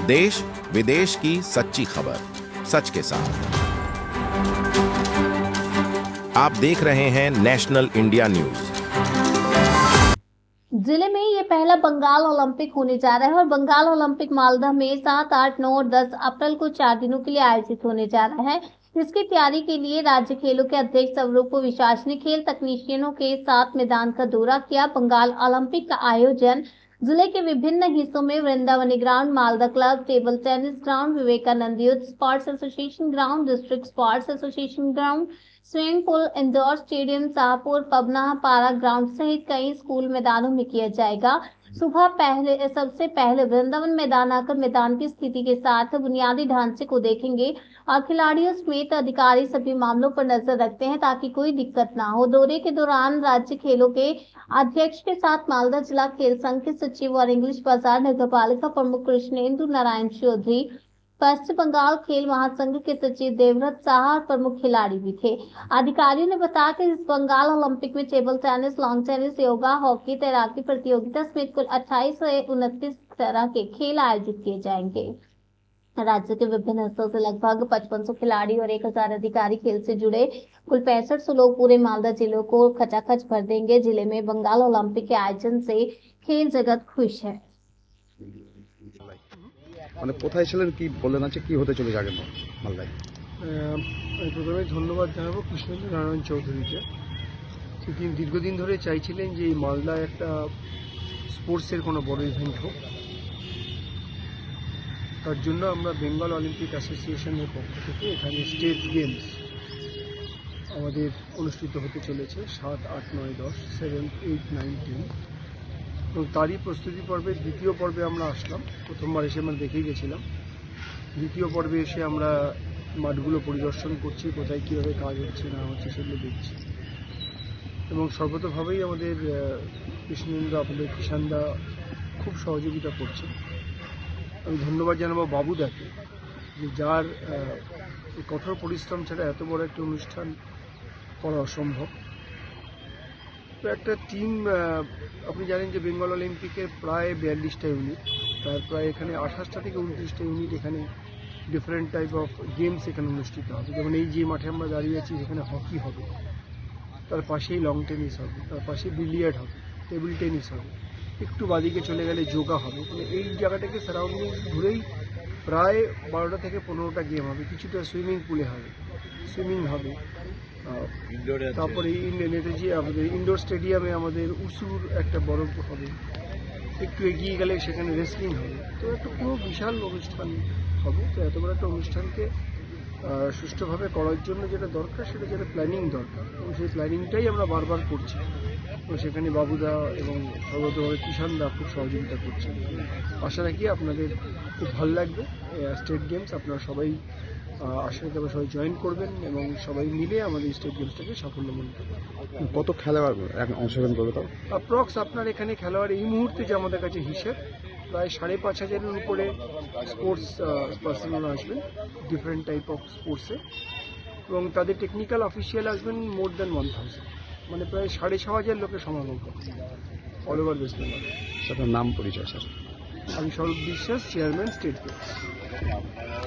देश विदेश की सच्ची खबर सच के साथ। आप देख रहे हैं नेशनल इंडिया न्यूज। जिले में ये पहला बंगाल ओलंपिक होने जा रहा है और बंगाल ओलंपिक मालदा में 7, 8, 9 और 10 अप्रैल को 4 दिनों के लिए आयोजित होने जा रहा है। इसकी तैयारी के लिए राज्य खेलों के अध्यक्ष स्वरूप विशास ने खेल तकनीशियनों के साथ मैदान का दौरा किया। बंगाल ओलंपिक का आयोजन जिले के विभिन्न हिस्सों में Vrindavani ground, Malda club, table tennis ground, Vivekananda youth sports association ground, district sports association ground, swimming pool, indoor stadium, Shahpur, Pabna, Para ground सहित कई स्कूल मैदानों में किया जाएगा। सबसे पहले वृंदावन मैदान आकर मैदान की स्थिति के साथ बुनियादी ढांचे को देखेंगे और खिलाड़ियों समेत अधिकारी सभी मामलों पर नजर रखते हैं ताकि कोई दिक्कत ना हो। दौरे के दौरान राज्य खेलों के अध्यक्ष के साथ मालदा जिला खेल संघ के सचिव और इंग्लिश बाजार नगर पालिका प्रमुख कृष्णेंदु नारायण चौधरी, पश्चिम बंगाल खेल महासंघ के सचिव देवव्रत शाह और प्रमुख खिलाड़ी भी थे। अधिकारियों ने बताया कि इस बंगाल ओलंपिक में table tennis, long tennis, yoga, hockey, तैराकी प्रतियोगिता समेत कुल 28 से 29 तरह के खेल आयोजित किए जाएंगे। राज्य के विभिन्न हिस्सों से लगभग 5500 खिलाड़ी और 1000 अधिकारी खेल से जुड़े कुल 6500 लोग पूरे मालदा जिले को खचाखच भर देंगे। जिले में बंगाल ओलंपिक के आयोजन से खेल जगत खुश है। মানে কোথায় ছিলেন কি বললেন, আছে কি হতে চলেছে আগে মালদায়? আমি প্রথমে ধন্যবাদ জানাবো কৃষ্ণেন্দ্র নারায়ণ চৌধুরীকে। তিনি দীর্ঘদিন ধরে চাইছিলেন যে এই মালদায় একটা স্পোর্টসের কোনো বড় ইভেন্ট হোক। তার জন্য আমরা বেঙ্গল অলিম্পিক অ্যাসোসিয়েশনের পক্ষ থেকে এখানে স্টেট গেমস আমাদের অনুষ্ঠিত হতে চলেছে 7, 8, 9, 10, 7, 8, 9, 10 এবং তারই প্রস্তুতি পর্বের দ্বিতীয় পর্বে আমরা আসলাম। প্রথমবার এসে আমরা দেখেই গেছিলাম। দ্বিতীয় পর্বে এসে আমরা মাঠগুলো পরিদর্শন করছি, কোথায় কীভাবে কাজ হচ্ছে না হচ্ছে সেগুলো দেখছি এবং সর্বতভাবেই আমাদের কৃষ্ণেন্দ্র, আমাদের কিষানদা খুব সহযোগিতা করছে। আমি ধন্যবাদ জানাবো বাবুদাকে, যে যার কঠোর পরিশ্রম ছাড়া এত বড় একটা অনুষ্ঠান করা অসম্ভব। তো একটা টিম, আপনি জানেন যে বেঙ্গল অলিম্পিকের প্রায় 42টা ইউনিট, তার প্রায় এখানে 28টা থেকে 29টা ইউনিট এখানে ডিফারেন্ট টাইপ অফ গেমস এখানে অনুষ্ঠিত হবে। যেমন এই যে মাঠে আমরা দাঁড়িয়ে আছি সেখানে হকি হবে, তার পাশেই লং টেনিস হবে, তার পাশেই বিলিয়ার্ড হবে, টেবিল টেনিস হবে, একটু বাদিকে চলে গেলে যোগা হবে। মানে এই জায়গাটাকে সারাউন্ডিংস ঘুরেই প্রায় 12টা থেকে 15টা গেম হবে। কিছুটা সুইমিং পুলে হবে, সুইমিং হবে, তারপরে নেতাজি আমাদের ইনডোর স্টেডিয়ামে আমাদের উসুর একটা বড় হবে, একটু এগিয়ে গেলে সেখানে রেসলিং হবে। তো একটা পুরো বিশাল অনুষ্ঠান হবে। তো এত বড় একটা অনুষ্ঠানকে সুষ্ঠুভাবে করার জন্য যেটা দরকার সেটা যেটা প্ল্যানিং দরকার এবং সেই প্ল্যানিংটাই আমরা বারবার করছি। তো সেখানে বাবুদা এবং সর্বতভাবে কিষানদা খুব সহযোগিতা করছেন। আশা রাখি আপনাদের খুব ভালো লাগবে স্টেট গেমস। আপনারা সবাই আশা রাখি সবাই জয়েন করবেন এবং সবাই মিলে আমাদের স্টেট গেমসটাকে সাফল্যমণ্ডিত করবেন। কত খেলোয়াড় অংশগ্রহণ করবে তাও? অ্যাপ্রক্স আপনার এখানে খেলোয়াড় এই মুহূর্তে যে আমাদের কাছে হিসেব প্রায় 5500-এর উপরে স্পোর্টস পার্সোনাল আসবেন ডিফারেন্ট টাইপ অফ স্পোর্টসে এবং তাদের টেকনিক্যাল অফিসিয়াল আসবেন মোর দ্যান 1000, মানে প্রায় 6500 লোকের সমাগম করবে অল ওভার ওয়েস্ট বেঙ্গল। আপনার নাম পরিচয় স্যার? আমি স্বরূপ বিশ্বাস, চেয়ারম্যান, স্টেট গেমস।